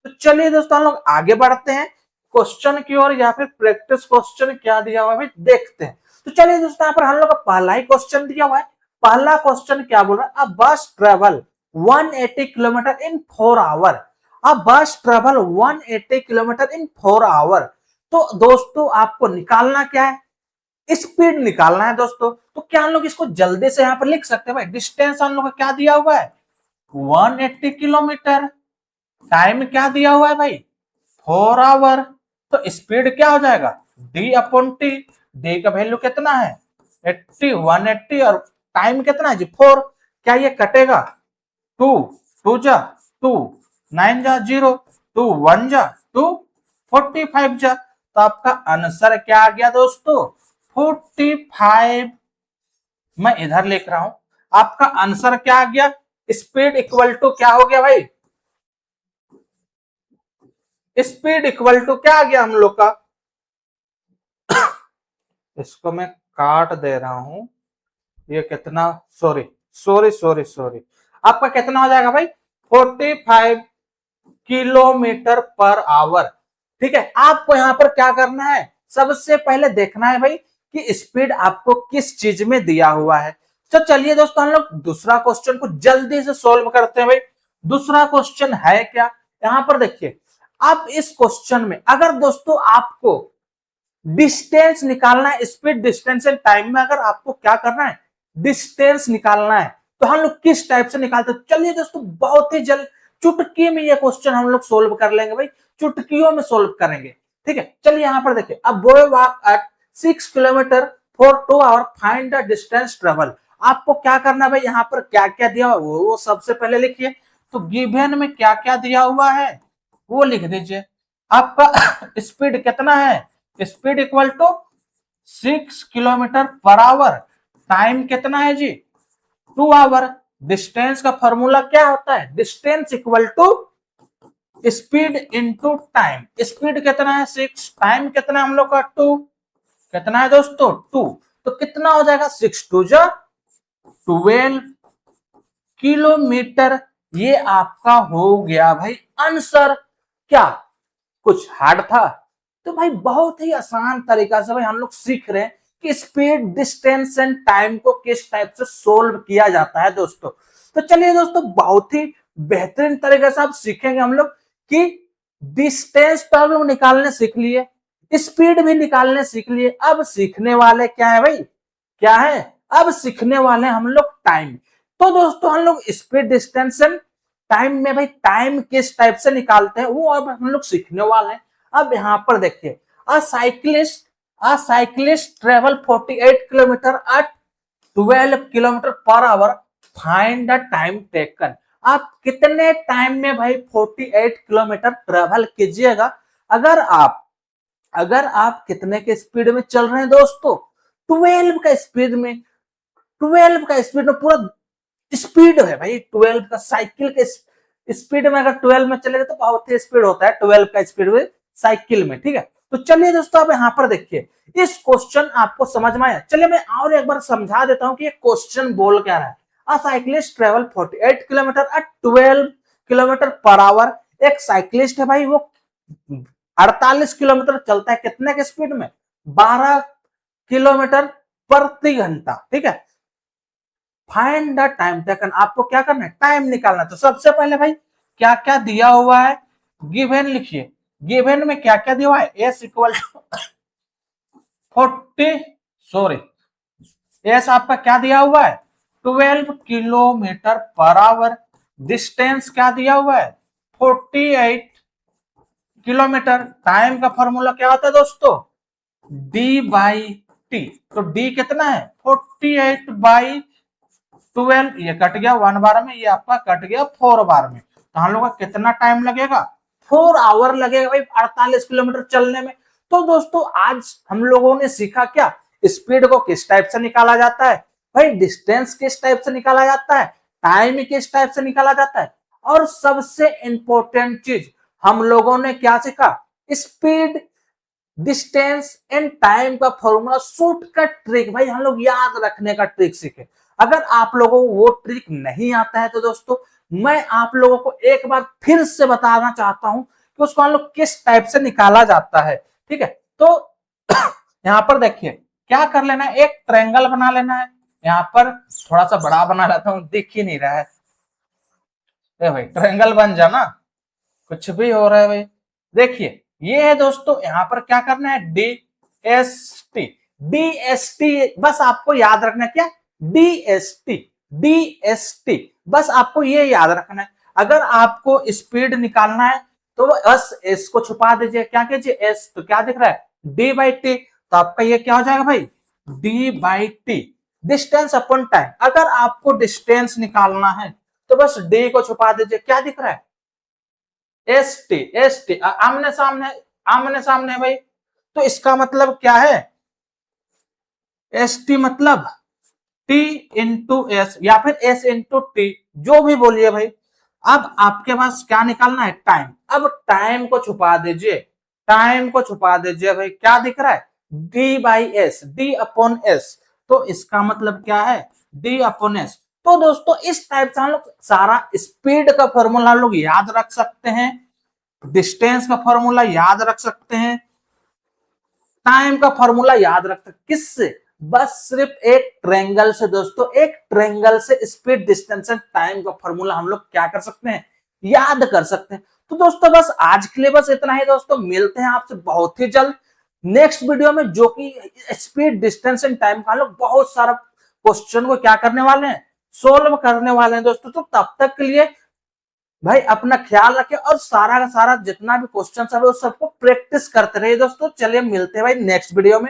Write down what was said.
तो चलिए दोस्तों हम लोग आगे बढ़ते हैं क्वेश्चन की ओर, या फिर प्रैक्टिस क्वेश्चन क्या दिया हुआ है भाई देखते हैं। तो चलिए दोस्तों यहाँ पर हम लोग का पहला ही क्वेश्चन दिया हुआ है। पहला क्वेश्चन क्या बोल रहा है, अ बस ट्रेवल 180 किलोमीटर इन 4 आवर। अ बस ट्रेवल 180 किलोमीटर इन 4 आवर। तो दोस्तों आपको निकालना क्या है, स्पीड निकालना है दोस्तों। तो क्या हम लोग इसको जल्दी से यहाँ पर लिख सकते हैं भाई। डिस्टेंस हम लोग का क्या दिया हुआ है 180 किलोमीटर, टाइम क्या दिया हुआ है भाई 4 आवर। तो स्पीड क्या हो जाएगा डी अपॉन टी। डी का वैल्यू कितना है 80, 180 और टाइम कितना है जी 4। क्या ये कटेगा 2 2 जा 2, 9 जा 0, 2 1 जा 2, 45 जा। तो आपका आंसर क्या आ गया दोस्तों 45। मैं इधर लिख रहा हूं, आपका आंसर क्या आ गया, स्पीड इक्वल टू क्या हो गया भाई, स्पीड इक्वल टू क्या आ गया हम लोग का, इसको मैं काट दे रहा हूं। ये कितना, सॉरी सॉरी सॉरी सॉरी, आपका कितना हो जाएगा भाई 45 किलोमीटर पर आवर। ठीक है, आपको यहां पर क्या करना है, सबसे पहले देखना है भाई कि स्पीड आपको किस चीज में दिया हुआ है। तो चलिए दोस्तों हम लोग दूसरा क्वेश्चन को जल्दी से सॉल्व करते हैं भाई। दूसरा क्वेश्चन है क्या, यहां पर देखिए। अब इस क्वेश्चन में अगर दोस्तों आपको डिस्टेंस निकालना है, स्पीड डिस्टेंस एंड टाइम में अगर आपको क्या करना है डिस्टेंस निकालना है, तो हम लोग किस टाइप से निकालते हैं। चलिए दोस्तों बहुत ही जल्द चुटकी में ये क्वेश्चन हम लोग सोल्व कर लेंगे भाई, चुटकियों में सोल्व करेंगे। ठीक है, चलिए यहां पर देखिए, अब boy walk at 6 kilometre for 2 hour, find the distance travel. आपको क्या करना है भाई, यहाँ पर क्या क्या दिया हुआ वो सबसे पहले लिखिए। तो गिवन में क्या क्या दिया हुआ है वो लिख दीजिए। आपका स्पीड कितना है, speed equal to 6 kilometre per hour, time कितना है जी 2 आवर। डिस्टेंस का फॉर्मूला क्या होता है, distance equal to speed into time. Speed कितना है 6, टाइम कितना है हम लोग का 2, कितना है दोस्तों 2। तो कितना हो जाएगा 6 2 जा 12 किलोमीटर। ये आपका हो गया भाई आंसर। क्या कुछ हार्ड था, तो भाई बहुत ही आसान तरीका से भाई हम लोग सीख रहे हैं कि स्पीड डिस्टेंस एंड टाइम को किस टाइप से सोल्व किया जाता है दोस्तों। तो चलिए दोस्तों बहुत ही बेहतरीन तरीके से आप सीखेंगे हम लोग कि डिस्टेंस तो हम लोग निकालने सीख लिए, स्पीड भी निकालने सीख लिए। अब सीखने वाले क्या है भाई, क्या है, अब सीखने वाले हम लोग टाइम। तो दोस्तों हम लोग स्पीड डिस्टेंस एंड टाइम में भाई टाइम किस टाइप से निकालते हैं वो अब हम लोग सीखने वाले हैं। अब यहाँ पर देखिए, a cyclist travel 48 kilometre at 12 kilometre per hour, find the time taken. आप कितने टाइम में भाई 48 किलोमीटर ट्रेवल कीजिएगा। अगर आप अगर आप कितने के स्पीड में चल रहे हैं दोस्तों 12 का स्पीड में, 12 का स्पीड में पूरा स्पीड है भाई 12 का, साइकिल के स्पीड में अगर 12 में चलेगा तो बहुत ही स्पीड होता है 12 का स्पीड में साइकिल में। ठीक है, तो चलिए दोस्तों अब यहाँ पर देखिए, इस क्वेश्चन आपको समझ में आया। चलिए मैं और एक बार समझा देता हूँ कि ये क्वेश्चन बोल क्या रहा है। A cyclist travel 48 kilometre at 12 kilometre per hour. एक साइक्लिस्ट है भाई, वो 48 किलोमीटर चलता है कितने के स्पीड में 12 किलोमीटर प्रति घंटा। ठीक है, फाइंड द टाइम टेकन। आपको क्या करना है टाइम निकालना। तो सबसे पहले भाई क्या क्या दिया हुआ है गिवन लिखिए। गिवन में क्या क्या दिया हुआ है, एस इक्वल 40, सॉरी एस आपका क्या दिया हुआ है 12 किलोमीटर पर आवर। डिस्टेंस क्या दिया हुआ है 48 किलोमीटर। टाइम का फॉर्मूला क्या होता है दोस्तों डी बाई टी। तो डी कितना है 48 बाई 12, ये कट गया 1 बार में, ये आपका कट गया 4 बार में। तो हम लोग का कितना टाइम लगेगा 4 आवर लगेगा भाई 48 किलोमीटर चलने में। तो दोस्तों आज हम लोगों ने सीखा क्या, स्पीड को किस टाइप से निकाला जाता है भाई, डिस्टेंस किस टाइप से निकाला जाता है, टाइम किस टाइप से निकाला जाता है, और सबसे इंपॉर्टेंट चीज हम लोगों ने क्या सीखा, स्पीड डिस्टेंस एंड टाइम का फॉर्मूला, शॉर्टकट ट्रिक भाई हम लोग याद रखने का ट्रिक सीखे। अगर आप लोगों को वो ट्रिक नहीं आता है तो दोस्तों मैं आप लोगों को एक बार फिर से बताना चाहता हूं कि उसको हम लोग किस टाइप से निकाला जाता है। ठीक है, तो यहां पर देखिए क्या कर लेना है, एक ट्रायंगल बना लेना है। यहां पर थोड़ा सा बड़ा बना लेता हूं, दिख ही नहीं रहा है। ए भाई ट्रायंगल बन जाना, कुछ भी हो रहा है भाई। देखिए ये है दोस्तों, यहां पर क्या करना है, D S T. D S T bus आपको याद रखना है, क्या, D S T, D S T, बस आपको ये याद रखना है। अगर आपको स्पीड निकालना है तो वो एस को छुपा दीजिए, क्या कीजिए, एस तो क्या दिख रहा है, डी बाई टी, तो आपका ये क्या हो जाएगा भाई, D by T, distance upon time. अगर आपको डिस्टेंस निकालना है तो बस डी को छुपा दीजिए, क्या दिख रहा है, एस टी, एस टी, आमने सामने, आमने सामने भाई। तो इसका मतलब क्या है, एस टी मतलब टी इंटू एस या फिर एस इंटू टी, जो भी बोलिए भाई। अब आपके पास क्या निकालना है, टाइम। अब टाइम को छुपा दीजिए, टाइम को छुपा दीजिए भाई, क्या दिख रहा है, D by S, D upon S. तो इसका मतलब क्या है, डी अपॉन एस। तो दोस्तों इस टाइप से हम लोग सारा स्पीड का फॉर्मूला लोग याद रख सकते हैं, डिस्टेंस का फॉर्मूला याद रख सकते हैं, टाइम का फॉर्मूला याद रख सकते, किससे, बस सिर्फ एक ट्रायंगल से दोस्तों। एक ट्रायंगल से स्पीड, डिस्टेंस एंड टाइम का फॉर्मूला हम लोग क्या कर सकते हैं, याद कर सकते हैं। तो दोस्तों बस आज के लिए बस इतना ही दोस्तों, मिलते हैं आपसे बहुत ही जल्द नेक्स्ट वीडियो में, जो कि स्पीड, डिस्टेंस एंड टाइम का हम लोग बहुत सारा क्वेश्चन को क्या करने वाले हैं, सोल्व करने वाले हैं दोस्तों। तो तब तक के लिए भाई अपना ख्याल रखें और सारा का सारा जितना भी क्वेश्चन है वो सबको प्रैक्टिस करते रहिए दोस्तों। चलिए मिलते हैं भाई नेक्स्ट वीडियो में।